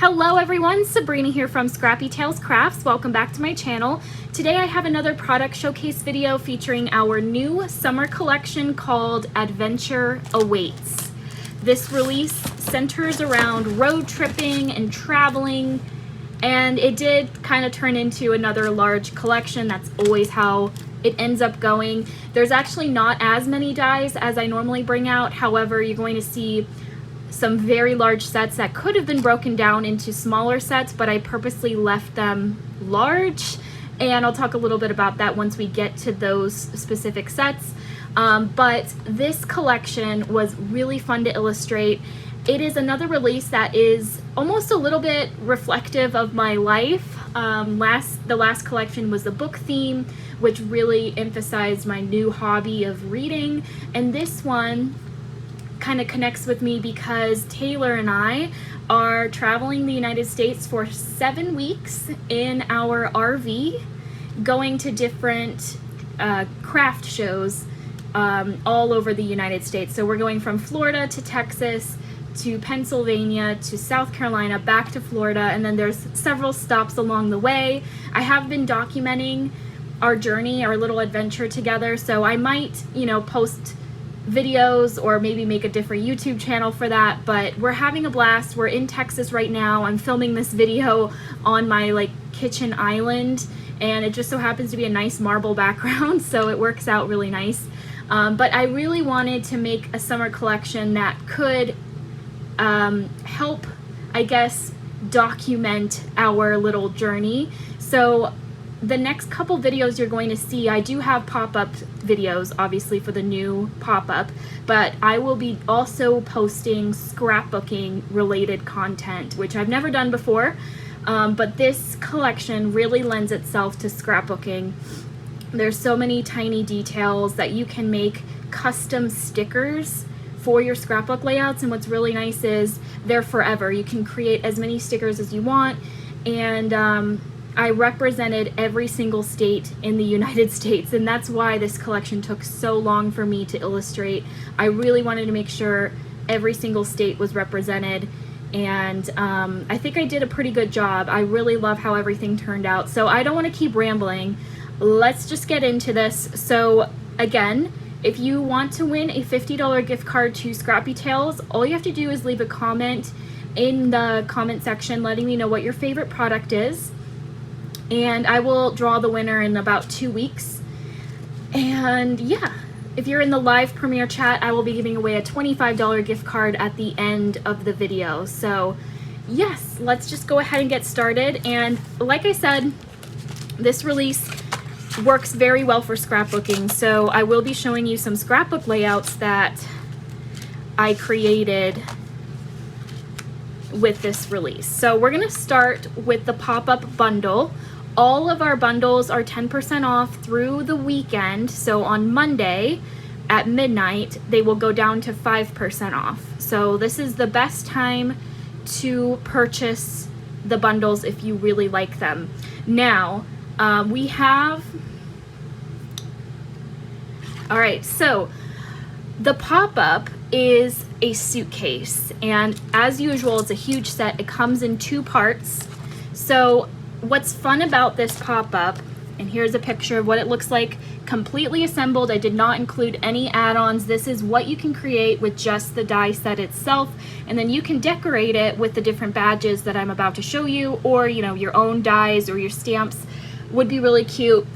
Hello everyone, Sabrina here from Scrappy Tales Crafts. Welcome back to my channel. Today I have another product showcase video featuring our new summer collection called Adventure Awaits. This release centers around road tripping and traveling, and it did kind of turn into another large collection. That's always how it ends up going. There's actually not as many dies as I normally bring out. However, you're going to see some very large sets that could have been broken down into smaller sets, but I purposely left them large, and I'll talk a little bit about that once we get to those specific sets. But this collection was really fun to illustrate. It is another release that is almost a little bit reflective of my life. The last collection was the book theme, which really emphasized my new hobby of reading, and this one kind of connects with me because Taylor and I are traveling the United States for 7 weeks in our RV, going to different craft shows all over the United States. So we're going from Florida to Texas to Pennsylvania to South Carolina, back to Florida, and then there's several stops along the way. I have been documenting our journey, our little adventure together, so I might, post videos or maybe make a different YouTube channel for that, but we're having a blast. We're in Texas right now. I'm filming this video on my kitchen island, and it just so happens to be a nice marble background, so it works out really nice. But I really wanted to make a summer collection that could help, I guess, document our little journey. So the next couple videos you're going to see, I do have pop-up videos, obviously, for the new pop-up, but I will be also posting scrapbooking related content, which I've never done before, but this collection really lends itself to scrapbooking. There's so many tiny details that you can make custom stickers for your scrapbook layouts, and what's really nice is they're forever. You can create as many stickers as you want, and I represented every single state in the United States, and that's why this collection took so long for me to illustrate. I really wanted to make sure every single state was represented, and I think I did a pretty good job. I really love how everything turned out, so I don't want to keep rambling. Let's just get into this. So again, if you want to win a $50 gift card to Scrappy Tales, all you have to do is leave a comment in the comment section letting me know what your favorite product is, and I will draw the winner in about 2 weeks. And yeah, if you're in the live premiere chat, I will be giving away a $25 gift card at the end of the video. So yes, let's just go ahead and get started. And like I said, this release works very well for scrapbooking, so I will be showing you some scrapbook layouts that I created with this release. So we're gonna start with the pop-up bundle. All of our bundles are 10% off through the weekend, so on Monday at midnight they will go down to 5% off. So this is the best time to purchase the bundles if you really like them. Now we have, all right, so the pop-up is a suitcase, and as usual, it's a huge set. It comes in 2 parts. So what's fun about this pop-up, and here's a picture of what it looks like completely assembled. I did not include any add-ons. This is what you can create with just the die set itself, and then you can decorate it with the different badges that I'm about to show you, or your own dies or your stamps would be really cute.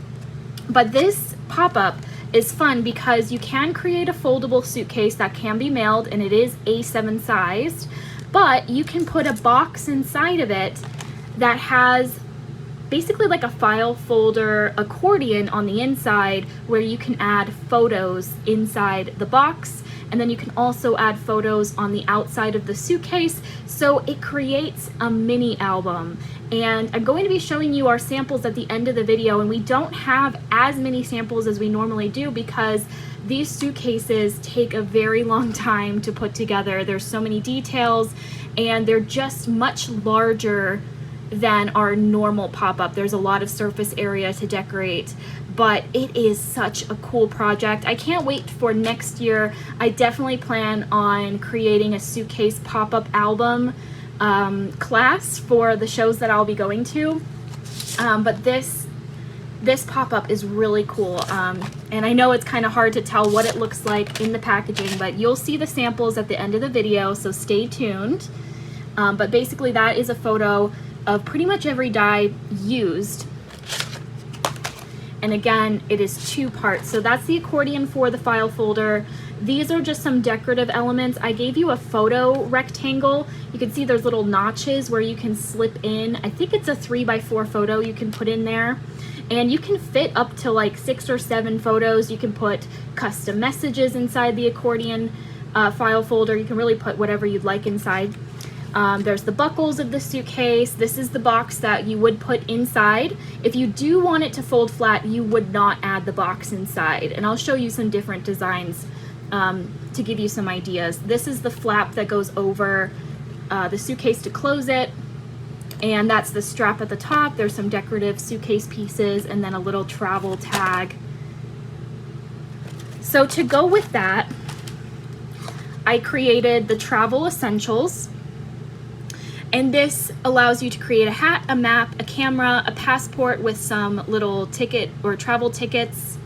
But this pop-up is fun because you can create a foldable suitcase that can be mailed, and it is A7 sized, but you can put a box inside of it that has basically like a file folder accordion on the inside, where you can add photos inside the box, and then you can also add photos on the outside of the suitcase, so it creates a mini album. And I'm going to be showing you our samples at the end of the video, and we don't have as many samples as we normally do because these suitcases take a very long time to put together. There's so many details, and they're just much larger than our normal pop-up. There's a lot of surface area to decorate, but it is such a cool project. I can't wait for next year. I definitely plan on creating a suitcase pop-up album class for the shows that I'll be going to. But this pop-up is really cool. And I know it's kind of hard to tell what it looks like in the packaging, but you'll see the samples at the end of the video, so stay tuned. But basically that is a photo of pretty much every die used. And again, it is 2 parts. So that's the accordion for the file folder. These are just some decorative elements. I gave you a photo rectangle. You can see there's little notches where you can slip in. I think it's a 3x4 photo you can put in there. And you can fit up to like 6 or 7 photos. You can put custom messages inside the accordion file folder. You can really put whatever you'd like inside. There's the buckles of the suitcase. This is the box that you would put inside. If you do want it to fold flat, you would not add the box inside. And I'll show you some different designs to give you some ideas. This is the flap that goes over the suitcase to close it. And that's the strap at the top. There's some decorative suitcase pieces and then a little travel tag. So to go with that, I created the travel essentials. And this allows you to create a hat, a map, a camera, a passport with some little ticket or travel tickets,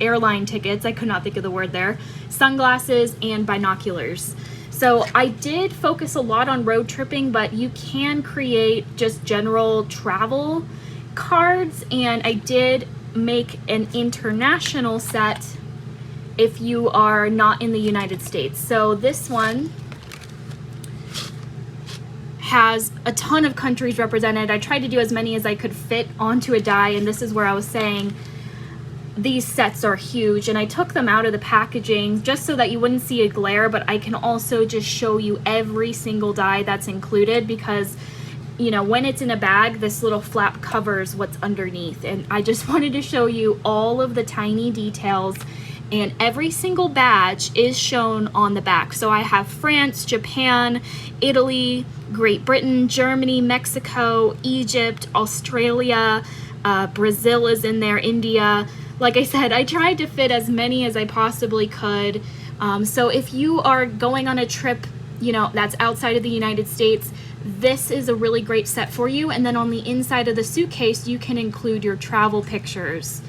airline tickets, I could not think of the word there, sunglasses, and binoculars. So I did focus a lot on road tripping, but you can create just general travel cards, and I did make an international set if you are not in the United States. So this one has a ton of countries represented. I tried to do as many as I could fit onto a die, and this is where I was saying these sets are huge, and I took them out of the packaging just so that you wouldn't see a glare, but I can also just show you every single die that's included, because you know, when it's in a bag, this little flap covers what's underneath, and I just wanted to show you all of the tiny details. And every single badge is shown on the back. So I have France, Japan, Italy, Great Britain, Germany, Mexico, Egypt, Australia, Brazil is in there, India. Like I said, I tried to fit as many as I possibly could. So if you are going on a trip, you know, that's outside of the United States, this is a really great set for you. And then on the inside of the suitcase, you can include your travel pictures.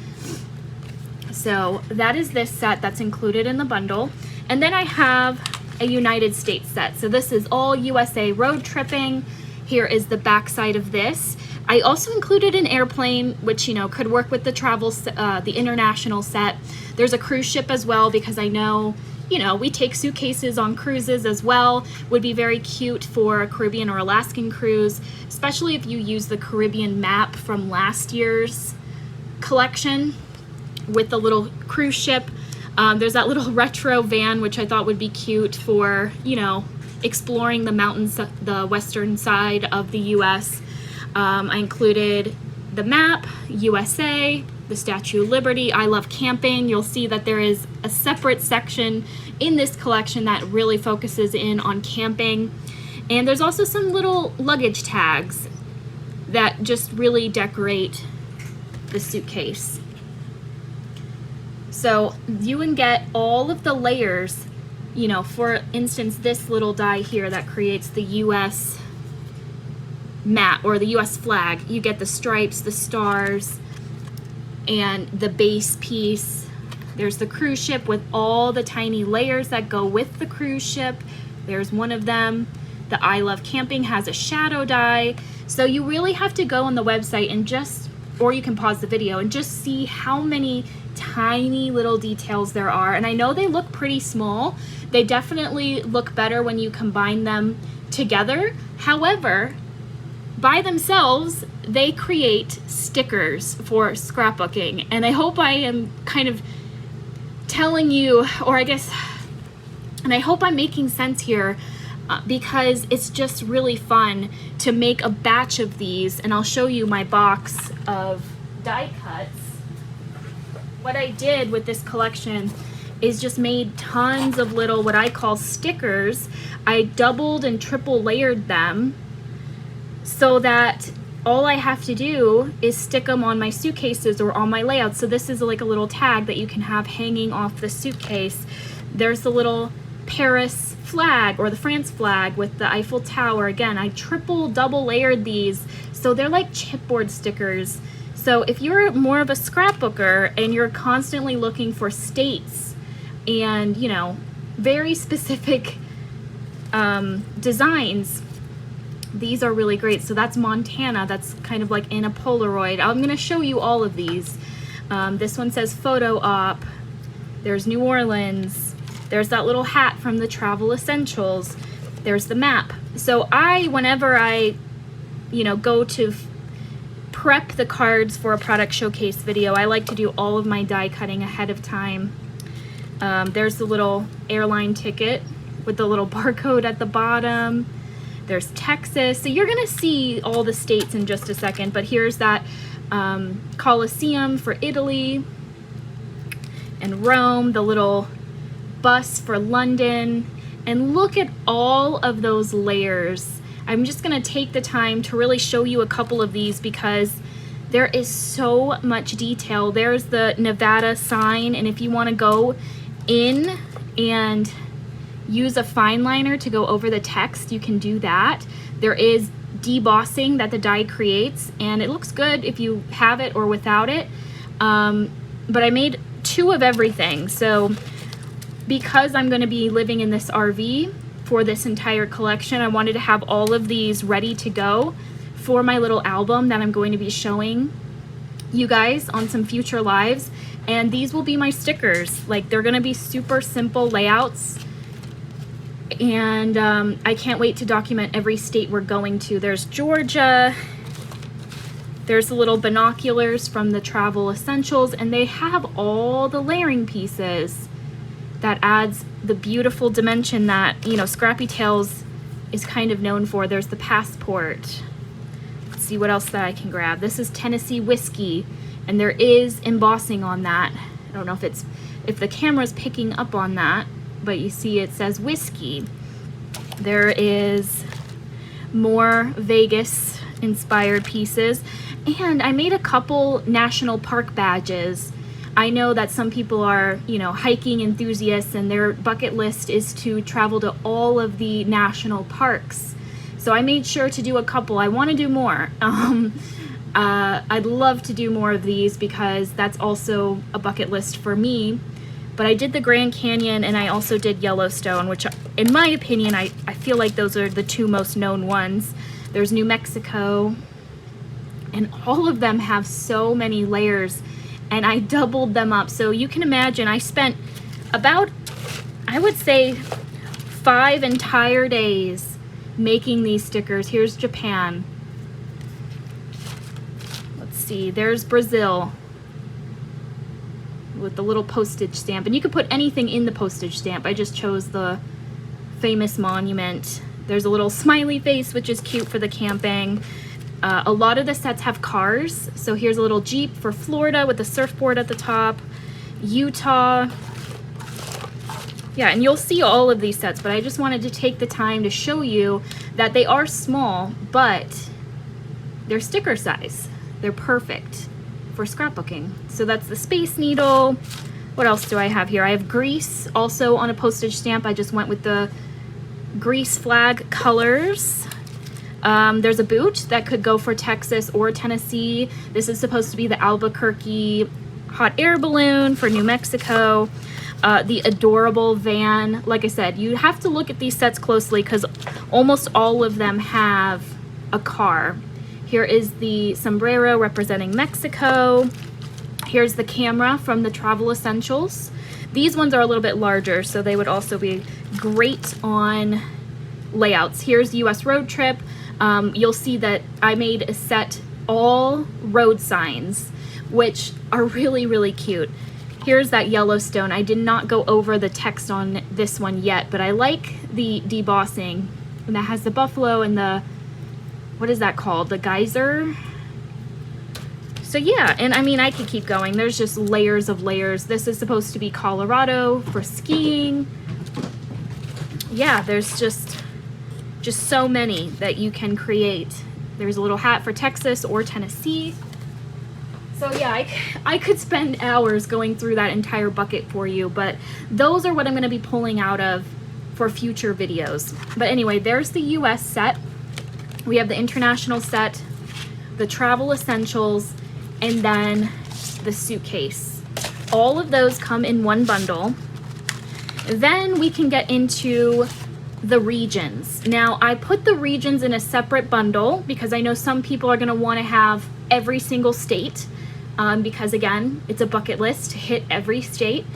So that is this set that's included in the bundle. And then I have a United States set. So this is all USA road tripping. Here is the back side of this. I also included an airplane, which, you know, could work with the travel, the international set. There's a cruise ship as well, because I know, you know, we take suitcases on cruises as well. Would be very cute for a Caribbean or Alaskan cruise, especially if you use the Caribbean map from last year's collection with the little cruise ship. There's that little retro van, which I thought would be cute for, you know, exploring the mountains, the western side of the US. I included the map, USA, the Statue of Liberty. I love camping. You'll see that there is a separate section in this collection that really focuses in on camping. And there's also some little luggage tags that just really decorate the suitcase. So you can get all of the layers, you know, for instance, this little die here that creates the US map or the US flag. You get the stripes, the stars, and the base piece. There's the cruise ship with all the tiny layers that go with the cruise ship. There's one of them. The I Love Camping has a shadow die. So you really have to go on the website and just, or you can pause the video and just see how many tiny little details there are. And I know they look pretty small. They definitely look better when you combine them together. However, by themselves, they create stickers for scrapbooking. And I hope I am kind of telling you, or I guess, and I hope I'm making sense here, because it's just really fun to make a batch of these. And I'll show you my box of die cuts. What I did with this collection is just made tons of little, what I call stickers. I doubled and triple layered them so that all I have to do is stick them on my suitcases or on my layouts. So this is like a little tag that you can have hanging off the suitcase. There's the little Paris flag or the France flag with the Eiffel Tower. Again, I double layered these, so they're like chipboard stickers. So if you're more of a scrapbooker and you're constantly looking for states and, you know, very specific designs, these are really great. So that's Montana. That's kind of like in a Polaroid. I'm going to show you all of these. This one says photo op. There's New Orleans. There's that little hat from the Travel Essentials. There's the map. So whenever I, you know, go to prep the cards for a product showcase video, I like to do all of my die cutting ahead of time. There's the little airline ticket with the little barcode at the bottom. There's Texas. So you're gonna see all the states in just a second, but here's that Colosseum for Italy, and Rome, the little bus for London. And look at all of those layers. I'm just gonna take the time to really show you a couple of these because there is so much detail. There's the Nevada sign, and if you wanna go in and use a fine liner to go over the text, you can do that. There is debossing that the die creates, and it looks good if you have it or without it. But I made 2 of everything. So because I'm going to be living in this RV for this entire collection, I wanted to have all of these ready to go for my little album that I'm going to be showing you guys on some future lives. And these will be my stickers. Like, they're going to be super simple layouts. And I can't wait to document every state we're going to. There's Georgia. There's the little binoculars from the Travel Essentials, and they have all the layering pieces that adds the beautiful dimension that, you know, Scrappy Tales is kind of known for. There's the passport. Let's see what else that I can grab. This is Tennessee whiskey, and there is embossing on that. I don't know if the camera's picking up on that, but you see it says whiskey. There is more Vegas inspired pieces, and I made a couple national park badges. I know that some people are, you know, hiking enthusiasts, and their bucket list is to travel to all of the national parks. So I made sure to do a couple. I want to do more. I'd love to do more of these because that's also a bucket list for me. But I did the Grand Canyon, and I also did Yellowstone, which in my opinion, I feel like those are the 2 most known ones. There's New Mexico, and all of them have so many layers, and I doubled them up. So you can imagine I spent about, I would say, 5 entire days making these stickers. Here's Japan. Let's see, there's Brazil with the little postage stamp, and you could put anything in the postage stamp. I just chose the famous monument. There's a little smiley face, which is cute for the camping. A lot of the sets have cars, so here's a little Jeep for Florida with the surfboard at the top. Utah. Yeah, and you'll see all of these sets, but I just wanted to take the time to show you that they are small, but they're sticker size. They're perfect for scrapbooking. So that's the Space Needle. What else do I have here? I have Greece also on a postage stamp. I just went with the Greece flag colors. There's a boot that could go for Texas or Tennessee. This is supposed to be the Albuquerque hot air balloon for New Mexico. The adorable van. Like I said, you have to look at these sets closely because almost all of them have a car. Here is the sombrero representing Mexico. Here's the camera from the Travel Essentials. These ones are a little bit larger, so they would also be great on layouts. Here's US road trip. You'll see that I made a set all road signs, which are really, really cute. Here's that Yellowstone. I did not go over the text on this one yet, but I like the debossing. And that has the buffalo and the, what is that called? The geyser? So yeah, and I mean, I could keep going. There's just layers of layers. This is supposed to be Colorado for skiing. Yeah, there's just so many that you can create. There's a little hat for Texas or Tennessee. So yeah, I could spend hours going through that entire bucket for you, but those are what I'm going to be pulling out of for future videos. But anyway, there's the US set. We have the international set, the travel essentials, and then the suitcase. All of those come in one bundle. Then we can get into the regions. Now, I put the regions in a separate bundle because I know some people are gonna wanna have every single state because again, it's a bucket list to hit every state.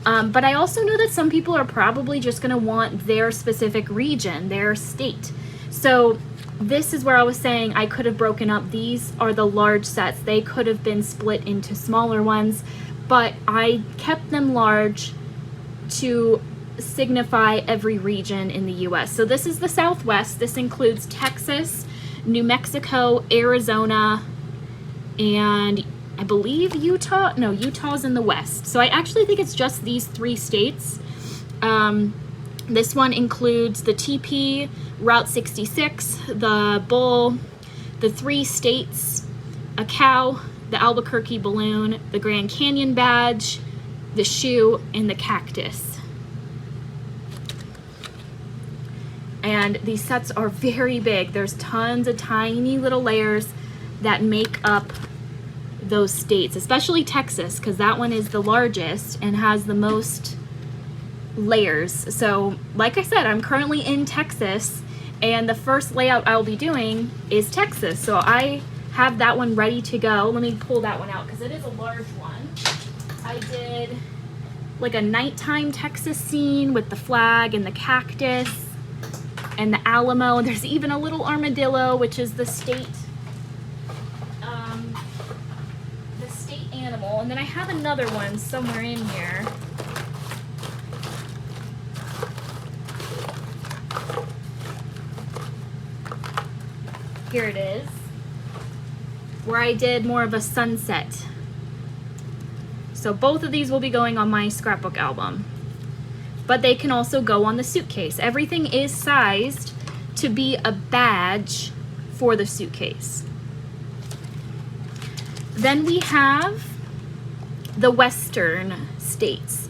But I also know that some people are probably just gonna want their specific region, their state. So this is where I was saying I could have broken up. These are the large sets. They could have been split into smaller ones, but I kept them large to signify every region in the US. So this is the Southwest. This includes Texas, New Mexico, Arizona, and I believe Utah. No, Utah's in the West. So I actually think it's just these 3 states. This one includes the TP, Route 66, the Bull, the 3 states, a cow, the Albuquerque balloon, the Grand Canyon badge, the shoe, and the cactus. And these sets are very big. There's tons of tiny little layers that make up those states, especially Texas, because that one is the largest and has the most layers. So like I said, I'm currently in Texas, and the first layout I'll be doing is Texas. So I have that one ready to go. Let me pull that one out because it is a large one. I did like a nighttime Texas scene with the flag and the cactus and the Alamo. There's even a little armadillo, which is the state animal. And then I have another one somewhere in here. Here it is, where I did more of a sunset. So both of these will be going on my scrapbook album, but they can also go on the suitcase. Everything is sized to be a badge for the suitcase. Then we have the Western states.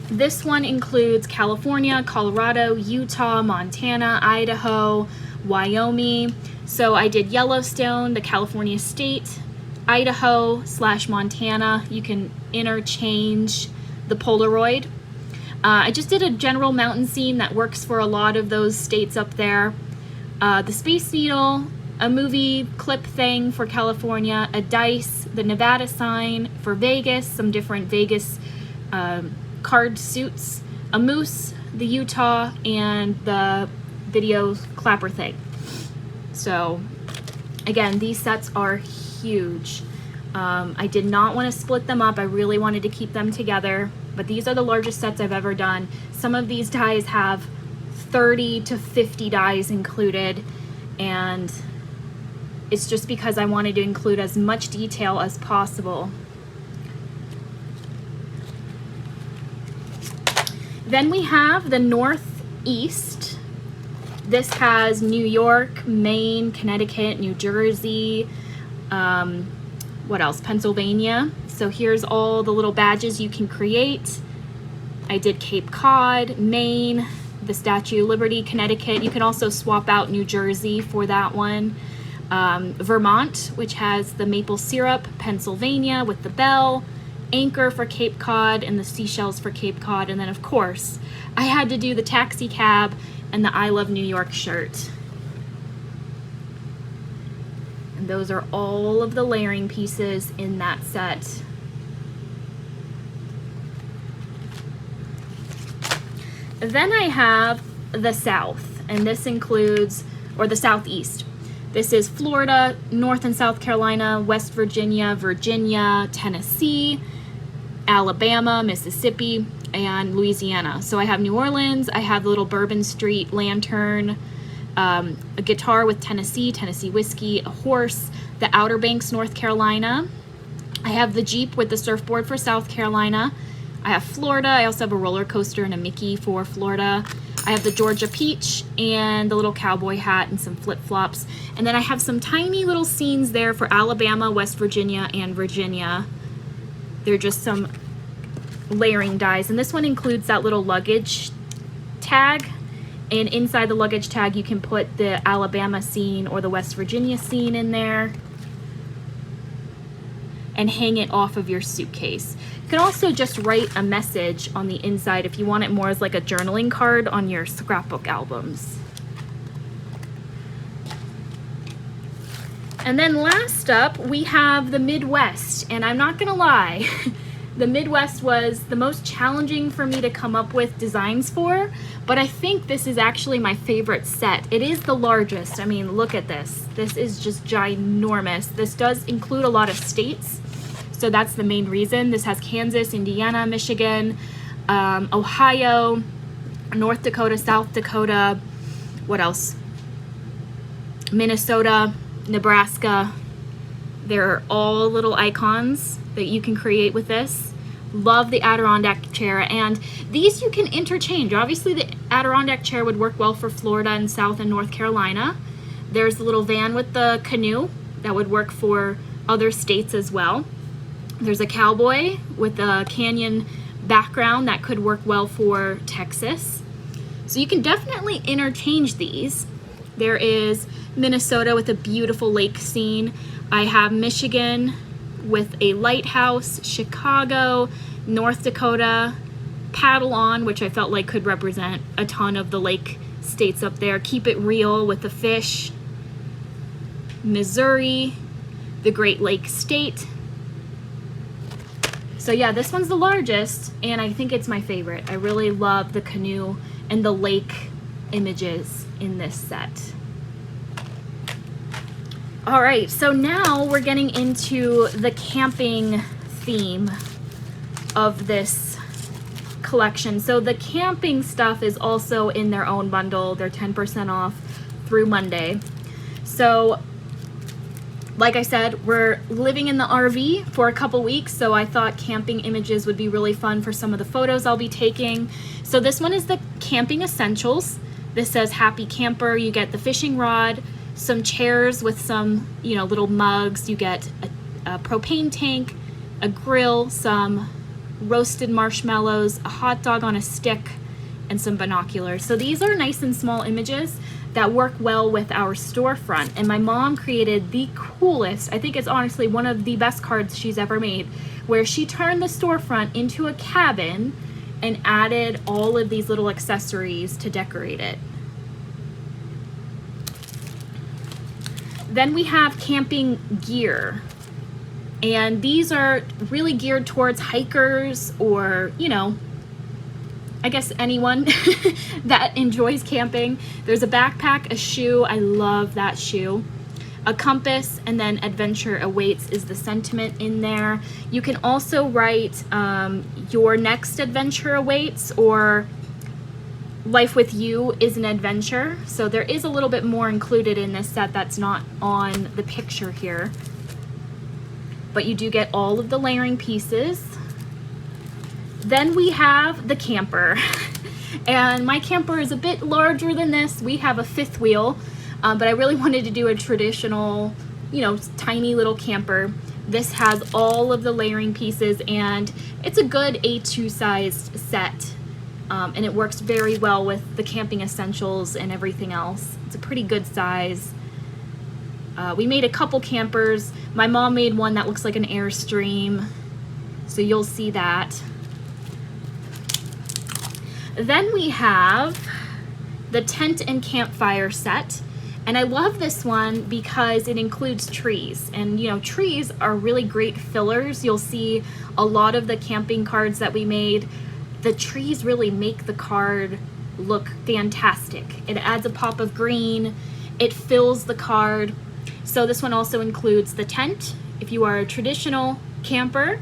This one includes California, Colorado, Utah, Montana, Idaho, Wyoming. So I did Yellowstone, the California state, Idaho / Montana. You can interchange the Polaroid. I just did a general mountain scene that works for a lot of those states up there. The Space Needle, a movie clip thing for California, a dice, the Nevada sign for Vegas, some different Vegas card suits, a moose, the Utah, and the video clapper thing. So again, these sets are huge. I did not want to split them up. I really wanted to keep them together, but these are the largest sets I've ever done. Some of these dies have 30 to 50 dies included, and it's just because I wanted to include as much detail as possible. Then we have the Northeast. This has New York, Maine, Connecticut, New Jersey, what else? Pennsylvania. So here's all the little badges you can create. I did Cape Cod, Maine, the Statue of Liberty, Connecticut. You can also swap out New Jersey for that one. Vermont, which has the maple syrup, Pennsylvania with the bell, anchor for Cape Cod, and the seashells for Cape Cod. And then of course, I had to do the taxi cab and the I Love New York shirt. And those are all of the layering pieces in that set. Then I have the South, and this includes, or the Southeast. This is Florida, North and South Carolina, West Virginia, Virginia, Tennessee, Alabama, Mississippi, and Louisiana. So I have New Orleans, I have the little Bourbon Street lantern, a guitar with Tennessee, Tennessee whiskey, a horse, the Outer Banks, North Carolina. I have the Jeep with the surfboard for South Carolina. I have Florida. I also have a roller coaster and a Mickey for Florida. I have the Georgia peach and the little cowboy hat and some flip-flops. And then I have some tiny little scenes there for Alabama, West Virginia, and Virginia. They're just some layering dies. And this one includes that little luggage tag. And inside the luggage tag, you can put the Alabama scene or the West Virginia scene in there and hang it off of your suitcase. You can also just write a message on the inside if you want it more as like a journaling card on your scrapbook albums. And then last up, we have the Midwest. And I'm not gonna lie, the Midwest was the most challenging for me to come up with designs for, but I think this is actually my favorite set. It is the largest. I mean, look at this. This is just ginormous. This does include a lot of states, so that's the main reason. This has Kansas, Indiana, Michigan, Ohio, North Dakota, South Dakota, what else? Minnesota, Nebraska. They're all little icons that you can create with this. Love the Adirondack chair, and these you can interchange. Obviously the Adirondack chair would work well for Florida and South and North Carolina. There's the little van with the canoe that would work for other states as well. There's a cowboy with a canyon background that could work well for Texas. So you can definitely interchange these. There is Minnesota with a beautiful lake scene. I have Michigan with a lighthouse, Chicago, North Dakota, Paddle On, which I felt like could represent a ton of the lake states up there. Keep It Real with the fish, Missouri, the Great Lakes State. So yeah, this one's the largest, and I think it's my favorite. I really love the canoe and the lake images in this set. All right, so now we're getting into the camping theme of this collection. So the camping stuff is also in their own bundle. They're 10% off through Monday. So like I said, we're living in the RV for a couple weeks, so I thought camping images would be really fun for some of the photos I'll be taking. So this one is the camping essentials. This says Happy Camper. You get the fishing rod, some chairs with some, little mugs. You get a propane tank, a grill, some roasted marshmallows, a hot dog on a stick, and some binoculars. So these are nice and small images that work well with our storefront. And my mom created the coolest, I think it's honestly one of the best cards she's ever made, where she turned the storefront into a cabin and added all of these little accessories to decorate it. Then we have camping gear. And these are really geared towards hikers or, I guess anyone that enjoys camping. There's a backpack, a shoe. I love that shoe. A compass, and then Adventure Awaits is the sentiment in there. You can also write your next adventure awaits, or Life with You is an adventure. So there is a little bit more included in this set that's not on the picture here. But you do get all of the layering pieces. Then we have the camper. And my camper is a bit larger than this. We have a fifth wheel, but I really wanted to do a traditional, tiny little camper. This has all of the layering pieces, and it's a good A2 sized set. And it works very well with the camping essentials and everything else. It's a pretty good size. We made a couple campers. My mom made one that looks like an Airstream, so you'll see that. Then we have the tent and campfire set. And I love this one because it includes trees. And trees are really great fillers. You'll see a lot of the camping cards that we made. The trees really make the card look fantastic. It adds a pop of green. It fills the card. So this one also includes the tent, if you are a traditional camper,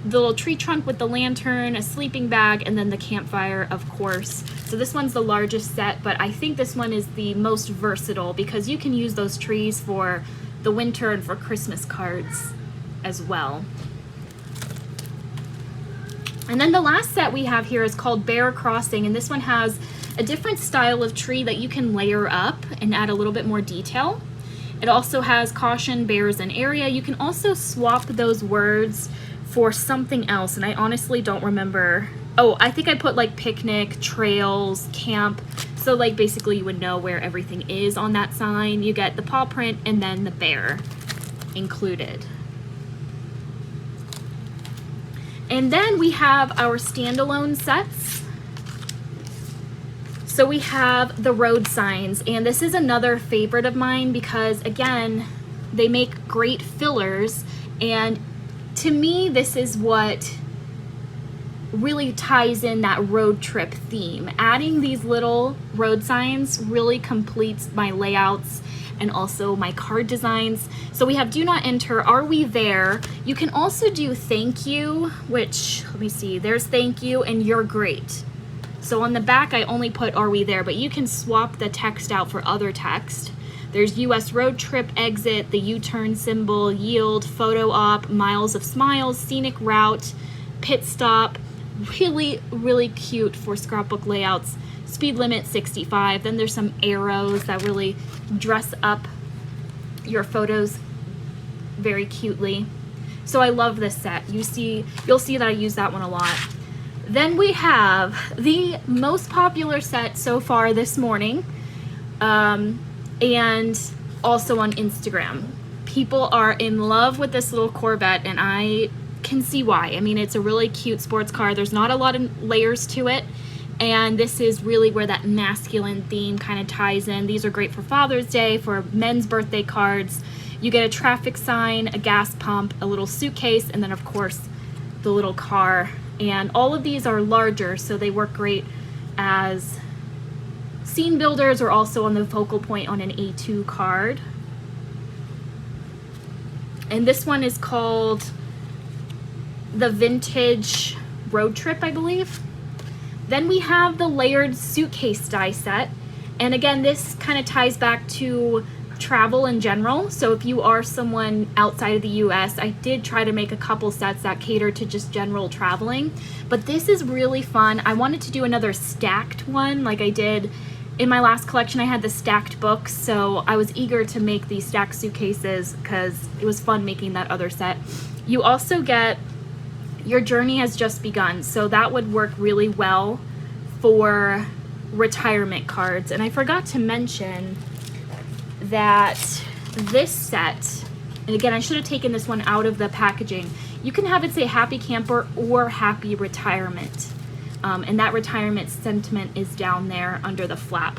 the little tree trunk with the lantern, a sleeping bag, and then the campfire, of course. So this one's the largest set, but I think this one is the most versatile because you can use those trees for the winter and for Christmas cards as well. And then the last set we have here is called Bear Crossing, and this one has a different style of tree that you can layer up and add a little bit more detail. It also has caution, bears, and area. You can also swap those words for something else, and I honestly don't remember. Oh, I think I put like picnic, trails, camp, So like basically you would know where everything is on that sign. You get the paw print and then the bear included. And then we have our standalone sets. So we have the road signs, and this is another favorite of mine because again, they make great fillers, and to me this is what really ties in that road trip theme. Adding these little road signs really completes my layouts and also my card designs. So we have do not enter, are we there? You can also do thank you, which, let me see, there's thank you and you're great. So on the back I only put are we there, but you can swap the text out for other text. There's US road trip exit, the U-turn symbol, yield, photo op, miles of smiles, scenic route, pit stop. Really, really cute for scrapbook layouts. Speed limit 65. Then there's some arrows that really dress up your photos very cutely. So I love this set. You'll see that I use that one a lot. Then we have the most popular set so far this morning, and also on Instagram. People are in love with this little Corvette, and I can see why. I mean, it's a really cute sports car. There's not a lot of layers to it, and this is really where that masculine theme kind of ties in. These are great for Father's Day, for men's birthday cards. You get a traffic sign, a gas pump, a little suitcase, and then of course the little car. And all of these are larger, so they work great as scene builders or also on the focal point on an A2 card. And this one is called the Vintage Road Trip, I believe. Then we have the layered suitcase die set. And again, this kind of ties back to travel in general. So if you are someone outside of the US, I did try to make a couple sets that cater to just general traveling, but this is really fun. I wanted to do another stacked one like I did in my last collection. I had the stacked books, so I was eager to make these stacked suitcases because it was fun making that other set. You also get your journey has just begun, so that would work really well for retirement cards. And I forgot to mention that this set, and again I should have taken this one out of the packaging, you can have it say happy camper or happy retirement, and that retirement sentiment is down there under the flap.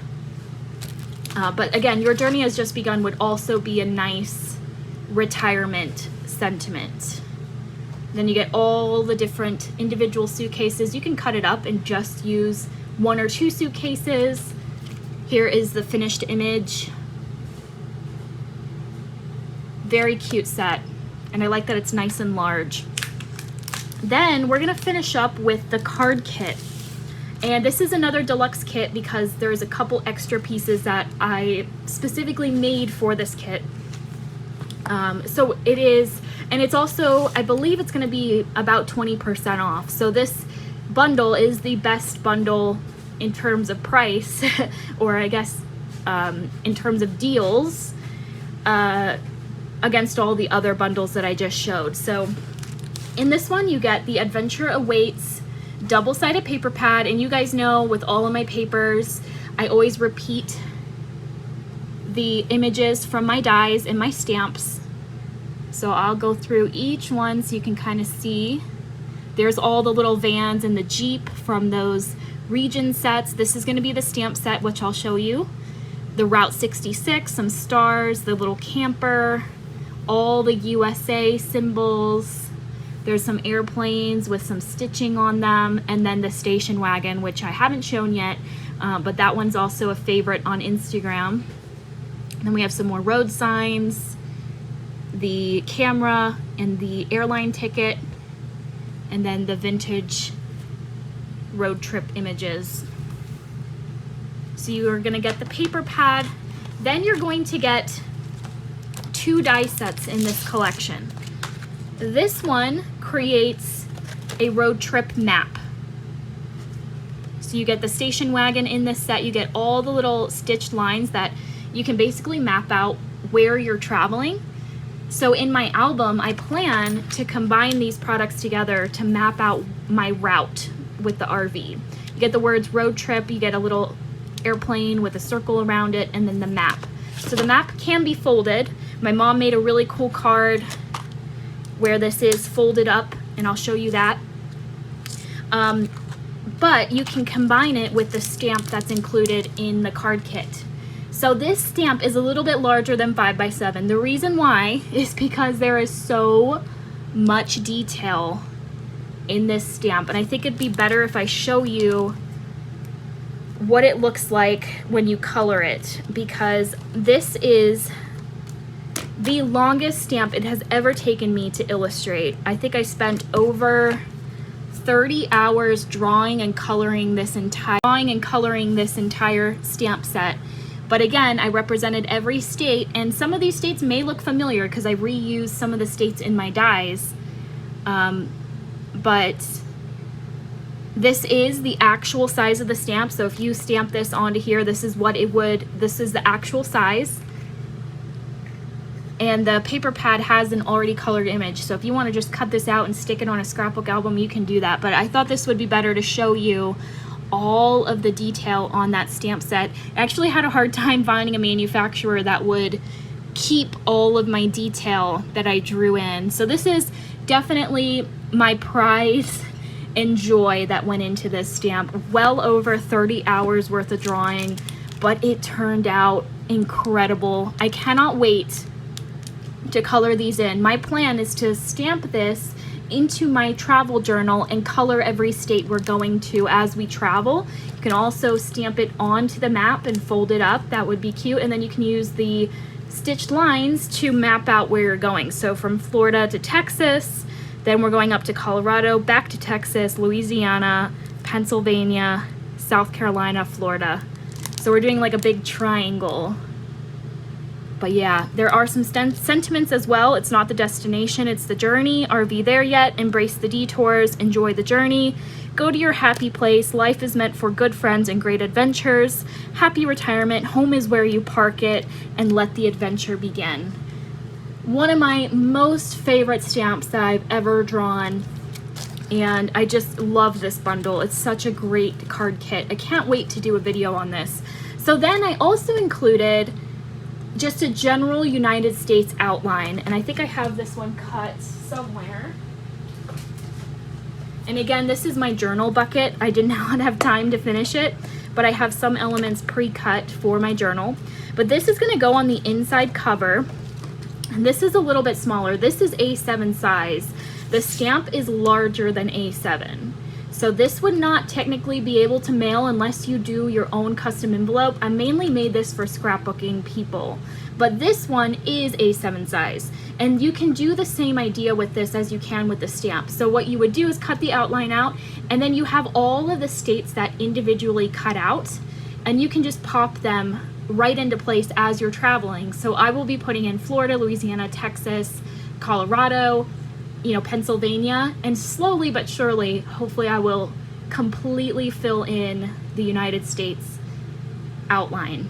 But again, your journey has just begun would also be a nice retirement sentiment. Then you get all the different individual suitcases. You can cut it up and just use one or two suitcases. Here is the finished image. Very cute set, and I like that it's nice and large. Then we're gonna finish up with the card kit, and this is another deluxe kit because there's a couple extra pieces that I specifically made for this kit. So it is, and it's also, I believe it's gonna be about 20% off. So this bundle is the best bundle in terms of price, or I guess in terms of deals, against all the other bundles that I just showed. So in this one you get the Adventure Awaits double-sided paper pad, and you guys know with all of my papers I always repeat the images from my dies and my stamps. So I'll go through each one so you can kind of see. There's all the little vans and the Jeep from those region sets. This is going to be the stamp set, which I'll show you. The Route 66, some stars, the little camper, all the USA symbols. There's some airplanes with some stitching on them, and then the station wagon, which I haven't shown yet, but that one's also a favorite on Instagram. Then we have some more road signs, the camera and the airline ticket, and then the vintage road trip images. So you are going to get the paper pad. Then you're going to get 2 die sets in this collection. This one creates a road trip map. So you get the station wagon in this set. You get all the little stitched lines that you can basically map out where you're traveling. So in my album, I plan to combine these products together to map out my route with the RV. You get the words road trip, you get a little airplane with a circle around it, and then the map. So the map can be folded. My mom made a really cool card where this is folded up, and I'll show you that. But you can combine it with the stamp that's included in the card kit. So this stamp is a little bit larger than 5x7. The reason why is because there is so much detail in this stamp, and I think it'd be better if I show you what it looks like when you color it, because this is the longest stamp it has ever taken me to illustrate. I think I spent over 30 hours drawing and coloring this entire stamp set. But again, I represented every state, and some of these states may look familiar because I reused some of the states in my dies. But this is the actual size of the stamp. So if you stamp this onto here, this is the actual size. And the paper pad has an already colored image. So if you want to just cut this out and stick it on a scrapbook album, you can do that. But I thought this would be better to show you all of the detail on that stamp set. I actually had a hard time finding a manufacturer that would keep all of my detail that I drew in. So this is definitely my pride and joy that went into this stamp. Well over 30 hours worth of drawing, but it turned out incredible. I cannot wait to color these in. My plan is to stamp this into my travel journal and color every state we're going to as we travel. You can also stamp it onto the map and fold it up. That would be cute. And then you can use the stitched lines to map out where you're going. So from Florida to Texas, then we're going up to Colorado, back to Texas, Louisiana, Pennsylvania, South Carolina, Florida. So we're doing like a big triangle. But yeah, there are some sentiments as well. It's not the destination, it's the journey. RV there yet? Embrace the detours, enjoy the journey. Go to your happy place. Life is meant for good friends and great adventures. Happy retirement. Home is where you park it, and let the adventure begin. One of my most favorite stamps that I've ever drawn, and I just love this bundle. It's such a great card kit. I can't wait to do a video on this. So then I also included just a general United States outline, and I think I have this one cut somewhere. And again, this is my journal bucket. I did not have time to finish it, but I have some elements pre-cut for my journal. But this is gonna go on the inside cover, and this is a little bit smaller. This is A7 size. The stamp is larger than A7. So this would not technically be able to mail unless you do your own custom envelope. I mainly made this for scrapbooking people, but this one is A7 size. And you can do the same idea with this as you can with the stamp. So what you would do is cut the outline out, and then you have all of the states that individually cut out, and you can just pop them right into place as you're traveling. So I will be putting in Florida, Louisiana, Texas, Colorado, Pennsylvania, and slowly but surely, hopefully I will completely fill in the United States outline.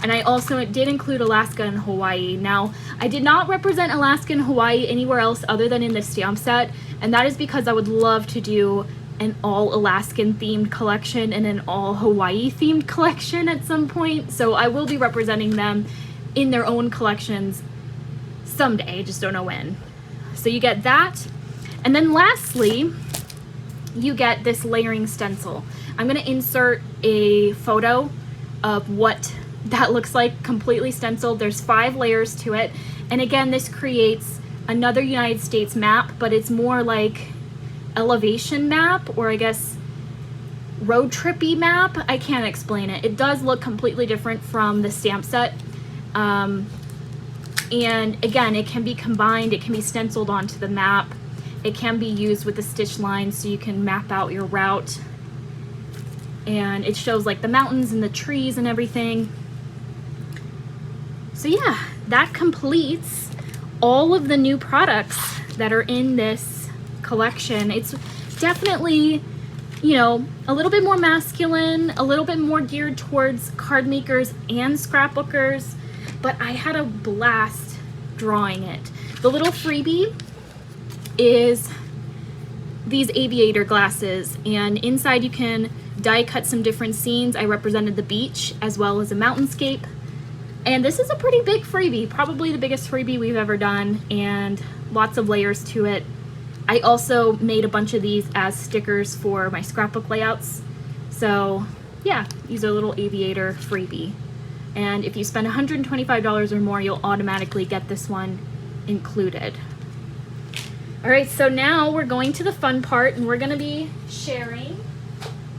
And I also did include Alaska and Hawaii. Now, I did not represent Alaska and Hawaii anywhere else other than in the stamp set, and that is because I would love to do an all Alaskan themed collection and an all Hawaii themed collection at some point. So I will be representing them in their own collections someday, I just don't know when. So you get that, and then lastly, you get this layering stencil. I'm gonna insert a photo of what that looks like completely stenciled. There's 5 layers to it, and again, this creates another United States map, but it's more like elevation map, or I guess road trippy map. I can't explain it. It does look completely different from the stamp set. And again, it can be combined, it can be stenciled onto the map, it can be used with the stitch line so you can map out your route. And it shows like the mountains and the trees and everything. So yeah, that completes all of the new products that are in this collection. It's definitely, a little bit more masculine, a little bit more geared towards card makers and scrapbookers, but I had a blast drawing it. The little freebie is these Aviator glasses, and inside you can die cut some different scenes. I represented the beach as well as a mountainscape. And this is a pretty big freebie, probably the biggest freebie we've ever done, and lots of layers to it. I also made a bunch of these as stickers for my scrapbook layouts. So yeah, these are a little Aviator freebie. And if you spend $125 or more, you'll automatically get this one included. All right, so now we're going to the fun part, and we're gonna be sharing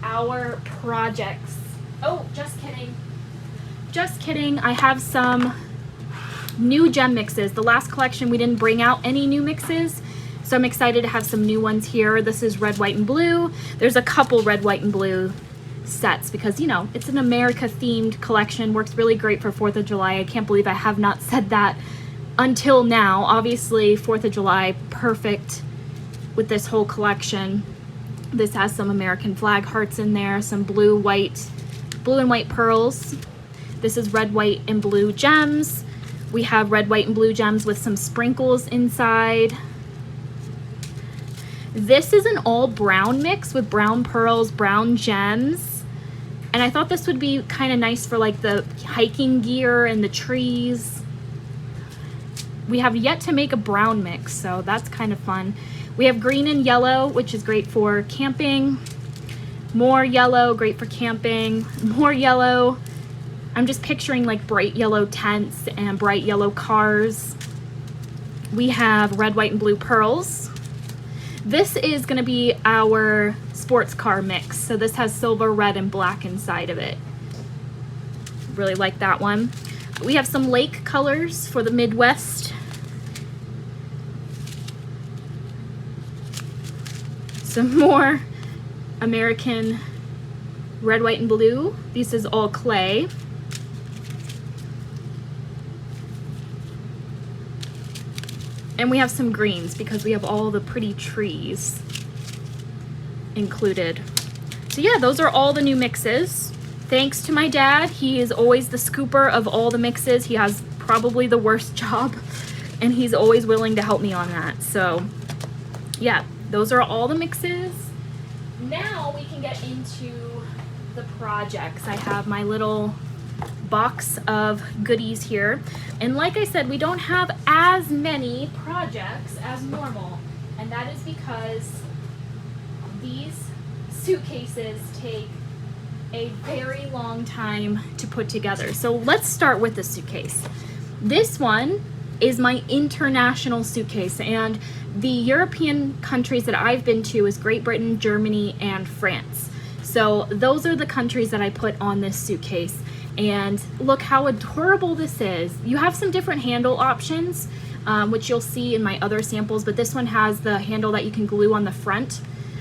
our projects. Oh, just kidding. Just kidding, I have some new gem mixes. The last collection, we didn't bring out any new mixes, so I'm excited to have some new ones here. This is red, white, and blue. There's a couple red, white, and blue sets because, you know, it's an America themed collection. Works really great for 4th of July. I can't believe I have not said that until now. Obviously 4th of July, perfect with this whole collection. This has some American flag hearts in there, some blue and white pearls. This is red, white, and blue gems. We have red, white, and blue gems with some sprinkles inside. This is an all brown mix with brown pearls, brown gems. And I thought this would be kind of nice for like the hiking gear and the trees. We have yet to make a brown mix, so that's kind of fun. We have green and yellow, which is great for camping. More yellow, great for camping. More yellow. I'm just picturing like bright yellow tents and bright yellow cars. We have red, white, and blue pearls. This is gonna be our sports car mix. So this has silver, red, and black inside of it. Really like that one. We have some lake colors for the Midwest. Some more American red, white, and blue. This is all clay. And we have some greens because we have all the pretty trees included. So yeah, those are all the new mixes. Thanks to my dad. He is always the scooper of all the mixes. He has probably the worst job, and he's always willing to help me on that. So yeah, those are all the mixes. Now we can get into the projects. I have my little box of goodies here, and like I said, we don't have as many projects as normal, and that is because these suitcases take a very long time to put together. So let's start with the suitcase. This one is my international suitcase, and the European countries that I've been to is Great Britain, Germany, and France. So those are the countries that I put on this suitcase. And look how adorable this is. You have some different handle options, which you'll see in my other samples, but this one has the handle that you can glue on the front.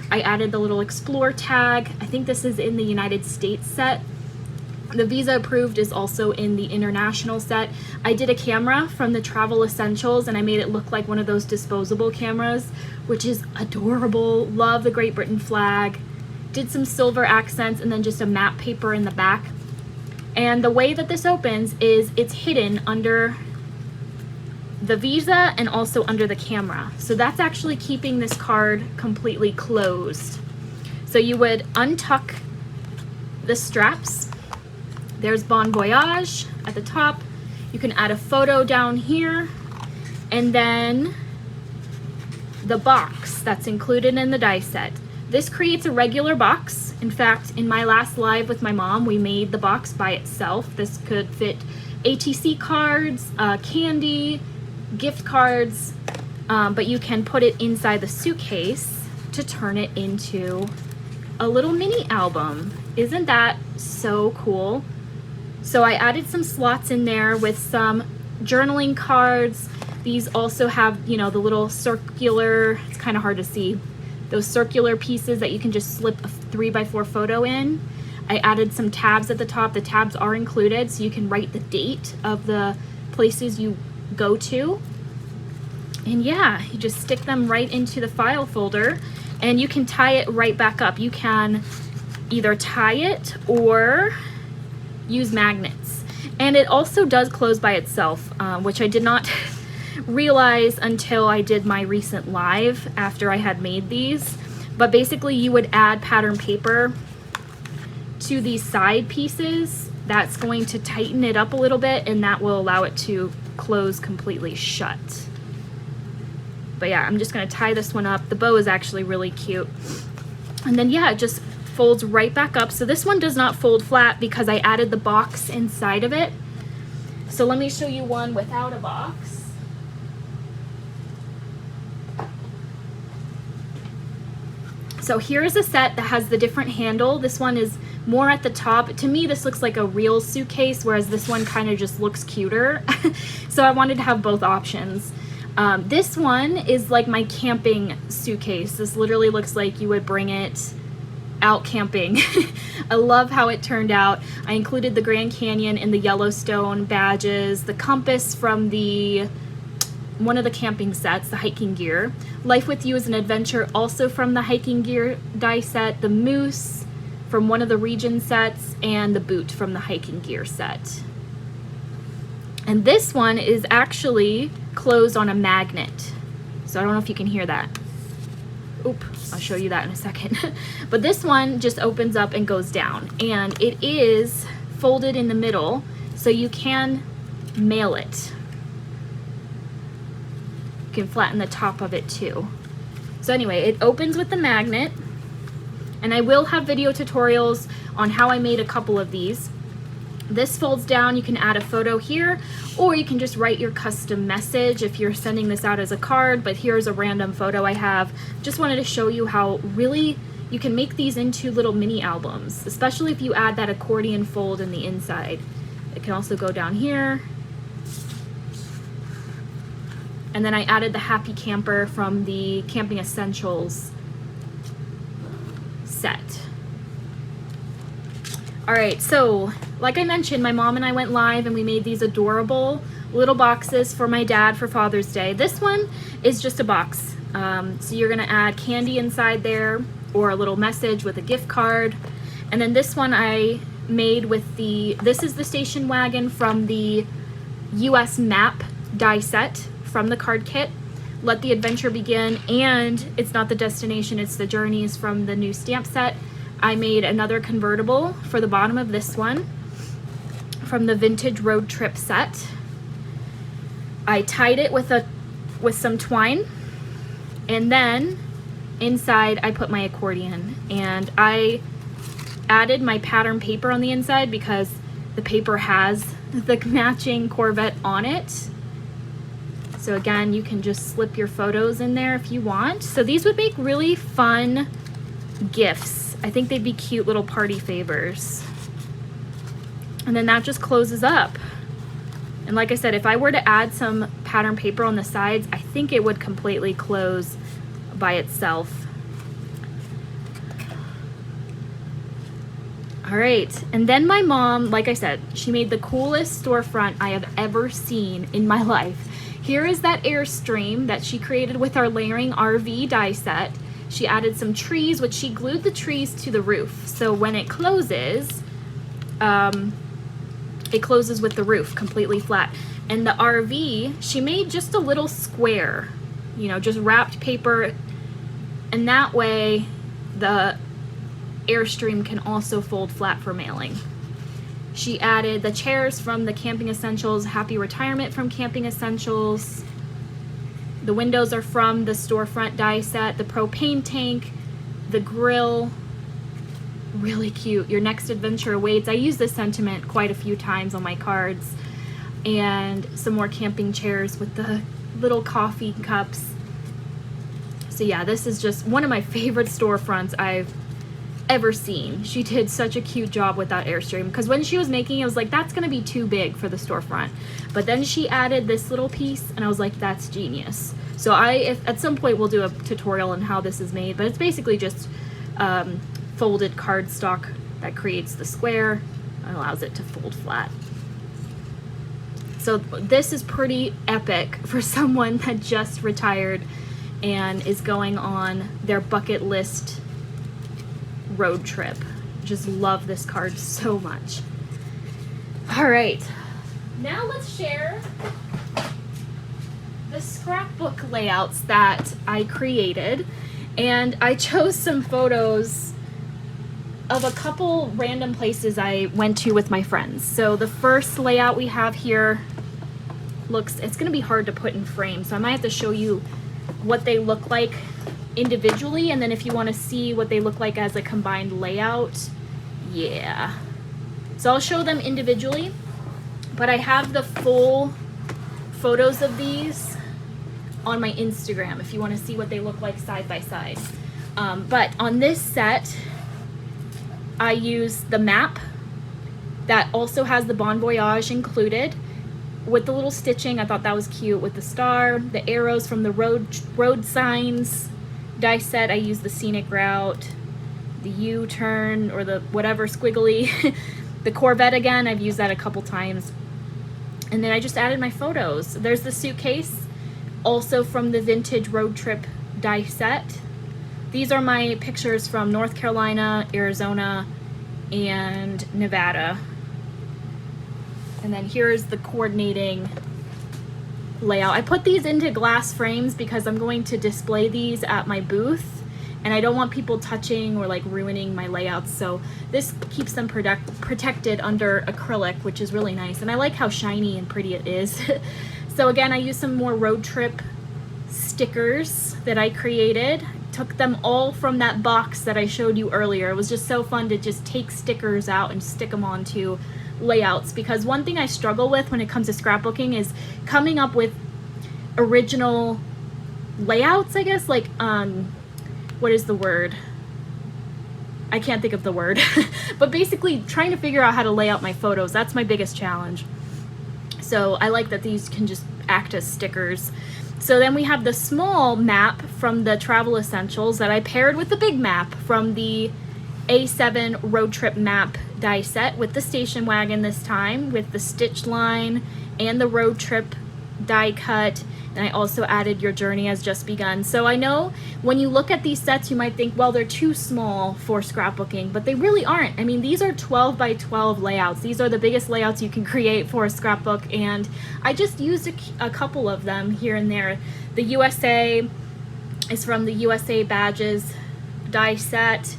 I added the little Explore tag. I think this is in the United States set. The Visa approved is also in the international set. I did a camera from the Travel Essentials, and I made it look like one of those disposable cameras, which is adorable. Love the Great Britain flag. Did some silver accents and then just a matte paper in the back. And the way that this opens is it's hidden under the Visa and also under the camera. So that's actually keeping this card completely closed. So you would untuck the straps. There's Bon Voyage at the top. You can add a photo down here. And then the box that's included in the die set. This creates a regular box. In fact, in my last live with my mom, we made the box by itself. This could fit ATC cards, candy, gift cards, but you can put it inside the suitcase to turn it into a little mini album. Isn't that so cool? So I added some slots in there with some journaling cards. These also have, you know, the little circular, it's kind of hard to see, those circular pieces that you can just slip a 3x4 photo in. I added some tabs at the top. The tabs are included, so you can write the date of the places you go to. And yeah, you just stick them right into the file folder, and you can tie it right back up. You can either tie it or use magnets. And it also does close by itself, which I did not realize until I did my recent live after I had made these. But basically you would add pattern paper to these side pieces, that's going to tighten it up a little bit, and that will allow it to close completely shut. But yeah, I'm just gonna tie this one up. The bow is actually really cute. And then yeah, it just folds right back up. So this one does not fold flat because I added the box inside of it. So let me show you one without a box. So here is a set that has the different handle. This one is more at the top. To me, this looks like a real suitcase, whereas this one kind of just looks cuter. So I wanted to have both options. This one is like my camping suitcase. This literally looks like you would bring it out camping. I love how it turned out. I included the Grand Canyon and the Yellowstone badges, the compass from one of the camping sets, the hiking gear. Life with You is an adventure, also from the hiking gear die set, the moose from one of the region sets, and the boot from the hiking gear set. And this one is actually closed on a magnet. So I don't know if you can hear that. Oop, I'll show you that in a second. But this one just opens up and goes down, and it is folded in the middle, so you can mail it. You can flatten the top of it too. So anyway, it opens with the magnet, and I will have video tutorials on how I made a couple of these. This folds down, you can add a photo here, or you can just write your custom message if you're sending this out as a card, but here's a random photo I have. Just wanted to show you how really you can make these into little mini albums, especially if you add that accordion fold in the inside. It can also go down here. And then I added the Happy Camper from the Camping Essentials set. All right, so like I mentioned, my mom and I went live and we made these adorable little boxes for my dad for Father's Day. This one is just a box. So you're gonna add candy inside there or a little message with a gift card. And then this one I made with this is the station wagon from the US map die set from the card kit. Let the Adventure Begin, and It's Not the Destination, It's the Journeys from the new stamp set. I made another convertible for the bottom of this one from the Vintage Road Trip set. I tied it with some twine, and then inside I put my accordion, and I added my pattern paper on the inside because the paper has the matching Corvette on it. So again, you can just slip your photos in there if you want. So these would make really fun gifts. I think they'd be cute little party favors. And then that just closes up. And like I said, if I were to add some pattern paper on the sides, I think it would completely close by itself. All right, and then my mom, like I said, she made the coolest storefront I have ever seen in my life. Here is that Airstream that she created with our layering RV die set. She added some trees, which she glued the trees to the roof. So when it closes with the roof completely flat. And the RV, she made just a little square, you know, just wrapped paper. And that way the Airstream can also fold flat for mailing. She added the chairs from the Camping Essentials, Happy Retirement from Camping Essentials. The windows are from the storefront die set, the propane tank, the grill. Really cute. Your next adventure awaits. I use this sentiment quite a few times on my cards. And some more camping chairs with the little coffee cups. So yeah, this is just one of my favorite storefronts I've ever seen. She did such a cute job with that Airstream, because when she was making it, I was like, that's gonna be too big for the storefront. But then she added this little piece and I was like, that's genius. So if at some point we'll do a tutorial on how this is made, but it's basically just folded cardstock that creates the square and allows it to fold flat. So this is pretty epic for someone that just retired and is going on their bucket list road trip. Just love this card so much. All right, now let's share the scrapbook layouts that I created, and I chose some photos of a couple random places I went to with my friends. So the first layout we have here it's gonna be hard to put in frame, so I might have to show you what they look like individually, and then if you want to see what they look like as a combined layout, yeah. So I'll show them individually, but I have the full photos of these on my Instagram if you want to see what they look like side by side. But on this set, I use the map that also has the Bon Voyage included with the little stitching. I thought that was cute with the star, the arrows from the road signs. Die set, I use the scenic route, the U-turn or the whatever squiggly, the Corvette again, I've used that a couple times. And then I just added my photos. There's the suitcase, also from the vintage road trip die set. These are my pictures from North Carolina, Arizona, and Nevada. And then here's the coordinating layout. I put these into glass frames because I'm going to display these at my booth, and I don't want people touching or like ruining my layouts, so this keeps them protected under acrylic, which is really nice, and I like how shiny and pretty it is. So again, I used some more road trip stickers that I created. Took them all from that box that I showed you earlier. It was just so fun to just take stickers out and stick them onto layouts, because one thing I struggle with when it comes to scrapbooking is coming up with original layouts, I guess, like what is the word? I can't think of the word. But basically trying to figure out how to lay out my photos, that's my biggest challenge. So I like that these can just act as stickers. So then we have the small map from the Travel Essentials that I paired with the big map from the A7 road trip map die set with the station wagon this time, with the stitch line and the road trip die cut. And I also added Your Journey Has Just Begun. So I know when you look at these sets, you might think, well, they're too small for scrapbooking, but they really aren't. I mean, these are 12 by 12 layouts. These are the biggest layouts you can create for a scrapbook, and I just used a couple of them here and there. The USA is from the USA Badges die set.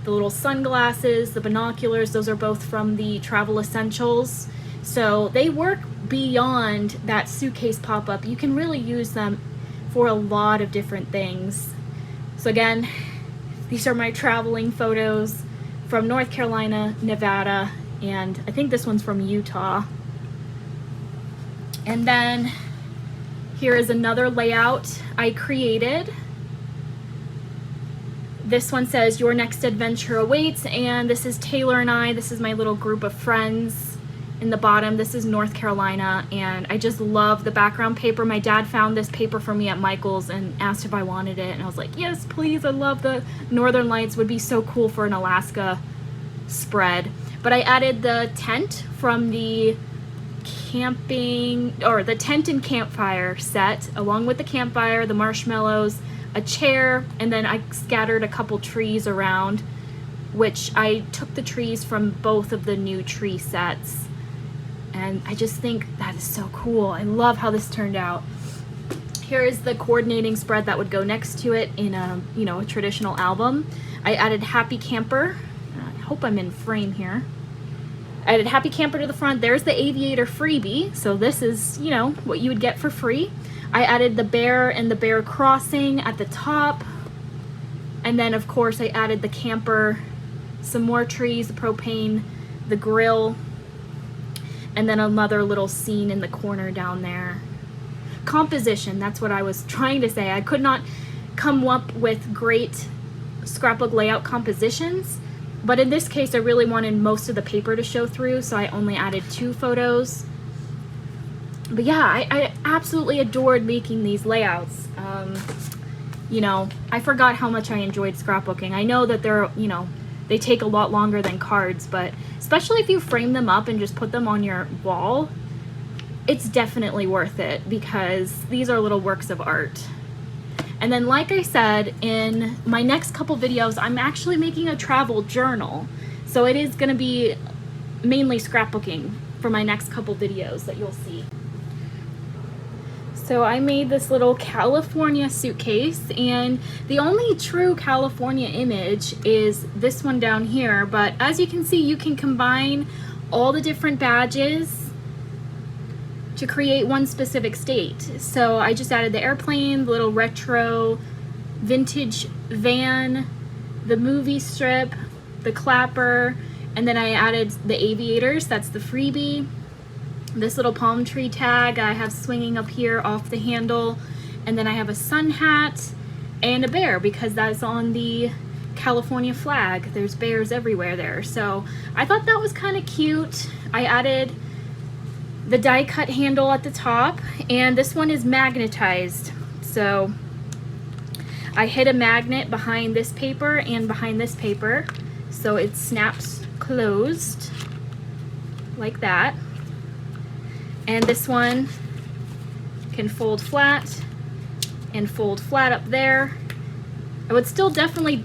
The little sunglasses, the binoculars, those are both from the Travel Essentials. So they work beyond that suitcase pop-up. You can really use them for a lot of different things. So again, these are my traveling photos from North Carolina, Nevada, and I think this one's from Utah. And then here is another layout I created. This one says Your Next Adventure Awaits, and this is Taylor and I. This is my little group of friends. In the bottom, this is North Carolina, and I just love the background paper. My dad found this paper for me at Michael's and asked if I wanted it, and I was like, yes, please. I love the Northern Lights. Would be so cool for an Alaska spread. But I added the tent from the camping, or the tent and campfire set, along with the campfire, the marshmallows, a chair, and then I scattered a couple trees around, which I took the trees from both of the new tree sets. And I just think that is so cool. I love how this turned out. Here is the coordinating spread that would go next to it in a, you know, a traditional album. I added Happy Camper. I hope I'm in frame here. I added Happy Camper to the front. There's the Aviator freebie. So this is, you know, what you would get for free. I added the bear and the bear crossing at the top. And then of course I added the camper, some more trees, the propane, the grill, and then another little scene in the corner down there. Composition, that's what I was trying to say. I could not come up with great scrapbook layout compositions, but in this case I really wanted most of the paper to show through, so I only added 2 photos. But yeah, I absolutely adored making these layouts. You know, I forgot how much I enjoyed scrapbooking. I know that they're, you know, they take a lot longer than cards, but especially if you frame them up and just put them on your wall, it's definitely worth it because these are little works of art. And then, like I said, in my next couple videos, I'm actually making a travel journal. So it is going to be mainly scrapbooking for my next couple videos that you'll see. So I made this little California suitcase, and the only true California image is this one down here, but as you can see, you can combine all the different badges to create one specific state. So I just added the airplane, the little retro vintage van, the movie strip, the clapper, and then I added the aviators, that's the freebie. This little palm tree tag I have swinging up here off the handle, and then I have a sun hat and a bear because that's on the California flag. There's bears everywhere there, so I thought that was kind of cute. I added the die cut handle at the top, and this one is magnetized, so I hid a magnet behind this paper and behind this paper, so it snaps closed like that. And this one can fold flat and fold flat up there. I would still definitely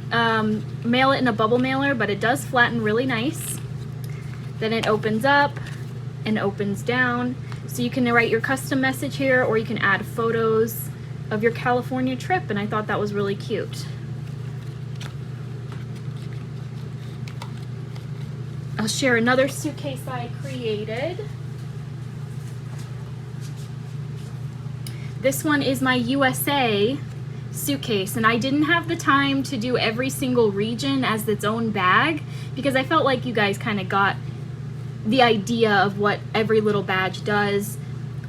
mail it in a bubble mailer, but it does flatten really nice. Then it opens up and opens down. So you can write your custom message here, or you can add photos of your California trip, and I thought that was really cute. I'll share another suitcase I created. This one is my USA suitcase, and I didn't have the time to do every single region as its own bag because I felt like you guys kind of got the idea of what every little badge does.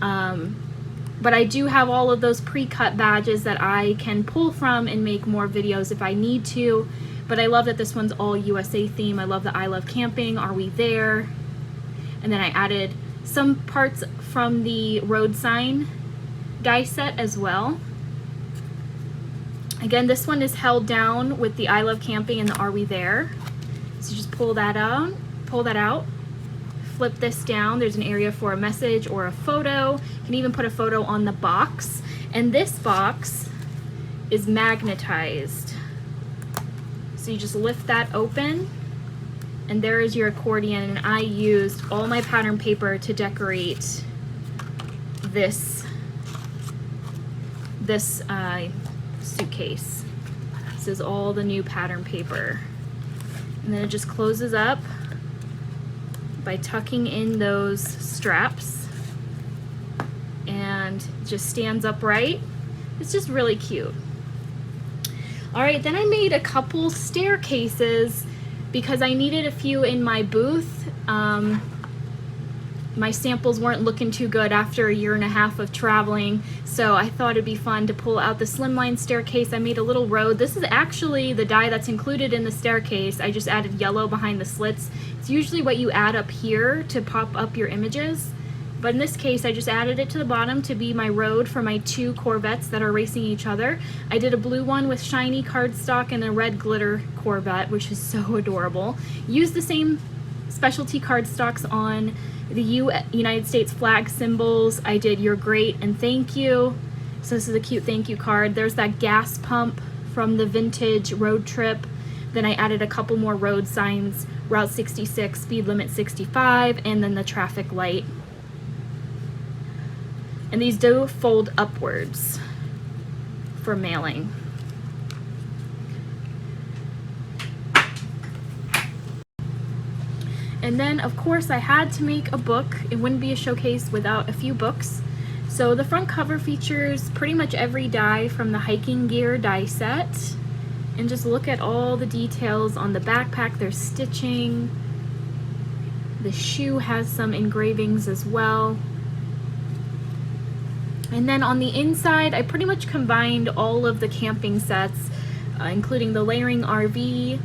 But I do have all of those pre-cut badges that I can pull from and make more videos if I need to. But I love that this one's all USA theme. I love the I love camping, are we there? And then I added some parts from the road sign die set as well. Again, this one is held down with the I love camping and the are we there. So just pull that out, flip this down. There's an area for a message or a photo. You can even put a photo on the box. And this box is magnetized. So you just lift that open, and there is your accordion. And I used all my pattern paper to decorate this suitcase. This is all the new pattern paper. And then it just closes up by tucking in those straps, and just stands upright. It's just really cute. All right, then I made a couple staircases because I needed a few in my booth. My samples weren't looking too good after a year and a half of traveling, so I thought it'd be fun to pull out the slimline staircase. I made a little road. This is actually the die that's included in the staircase. I just added yellow behind the slits. It's usually what you add up here to pop up your images, but in this case I just added it to the bottom to be my road for my two Corvettes that are racing each other. I did a blue one with shiny cardstock and a red glitter Corvette, which is so adorable. Used the same specialty cardstocks on the United States flag symbols. I did you're great and thank you. So this is a cute thank you card. There's that gas pump from the vintage road trip. Then I added a couple more road signs, Route 66, speed limit 65, and then the traffic light. And these do fold upwards for mailing. And then, of course, I had to make a book. It wouldn't be a showcase without a few books. So the front cover features pretty much every die from the hiking gear die set. And just look at all the details on the backpack. There's stitching. The shoe has some engravings as well. And then on the inside, I pretty much combined all of the camping sets, including the layering RV,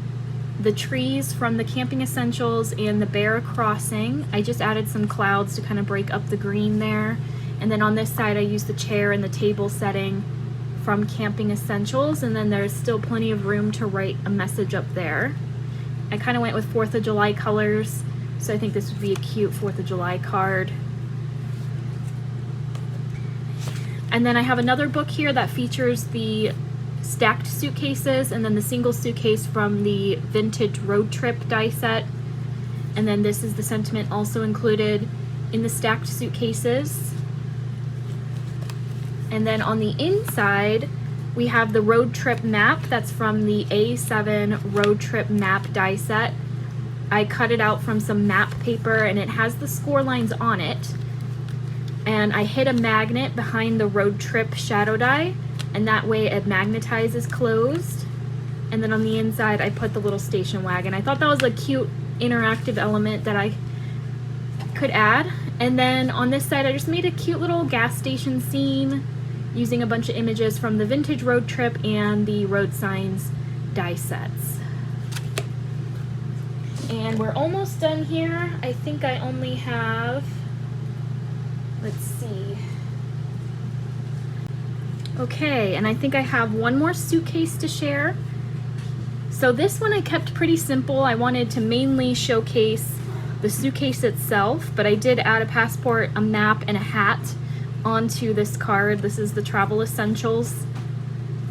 the trees from the Camping Essentials, and the bear crossing. I just added some clouds to kind of break up the green there. And then on this side I used the chair and the table setting from Camping Essentials, and then there's still plenty of room to write a message up there. I kind of went with 4th of July colors, so I think this would be a cute 4th of July card. And then I have another book here that features the stacked suitcases and then the single suitcase from the vintage road trip die set. And then this is the sentiment also included in the stacked suitcases. And then on the inside, we have the road trip map that's from the A7 road trip map die set. I cut it out from some map paper and it has the score lines on it. And I hid a magnet behind the road trip shadow die, and that way it magnetizes closed. And then on the inside, I put the little station wagon. I thought that was a cute interactive element that I could add. And then on this side, I just made a cute little gas station scene using a bunch of images from the vintage road trip and the road signs die sets. And we're almost done here. I think I only have, let's see. Okay, and I think I have one more suitcase to share. So this one I kept pretty simple. I wanted to mainly showcase the suitcase itself, but I did add a passport, a map, and a hat onto this card. This is the Travel Essentials.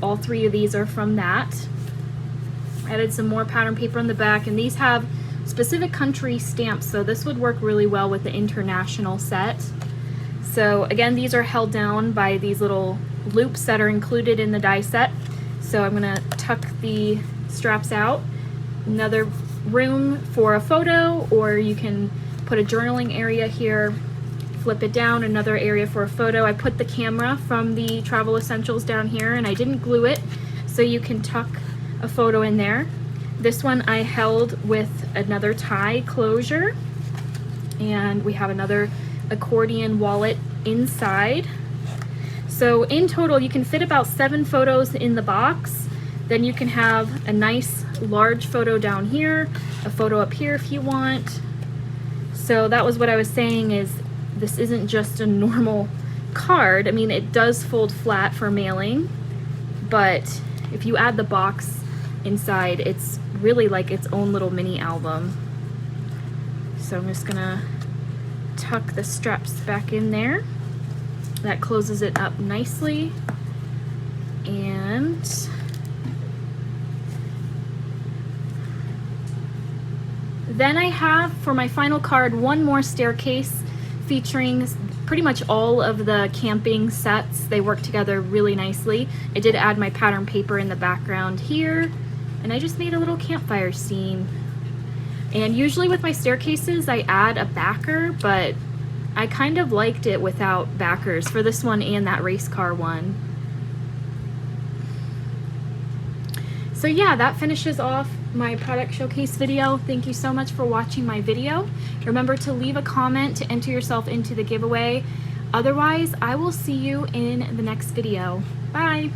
All three of these are from that. Added some more pattern paper on the back, and these have specific country stamps, so this would work really well with the international set. So again, these are held down by these little loops that are included in the die set. So I'm gonna tuck the straps out. Another room for a photo, or you can put a journaling area here. Flip it down, another area for a photo. I put the camera from the Travel Essentials down here, and I didn't glue it, so you can tuck a photo in there. This one I held with another tie closure, and we have another accordion wallet inside. So in total, you can fit about 7 photos in the box. Then you can have a nice large photo down here, a photo up here if you want. So that was what I was saying, is this isn't just a normal card. I mean, it does fold flat for mailing, but if you add the box inside, it's really like its own little mini album. So I'm just gonna tuck the straps back in there. That closes it up nicely. And then I have, for my final card, one more staircase featuring pretty much all of the camping sets. They work together really nicely. I did add my pattern paper in the background here, and I just made a little campfire scene. And usually with my staircases, I add a backer, but I kind of liked it without backers for this one and that race car one. So yeah, that finishes off my product showcase video. Thank you so much for watching my video. Remember to leave a comment to enter yourself into the giveaway. Otherwise, I will see you in the next video. Bye.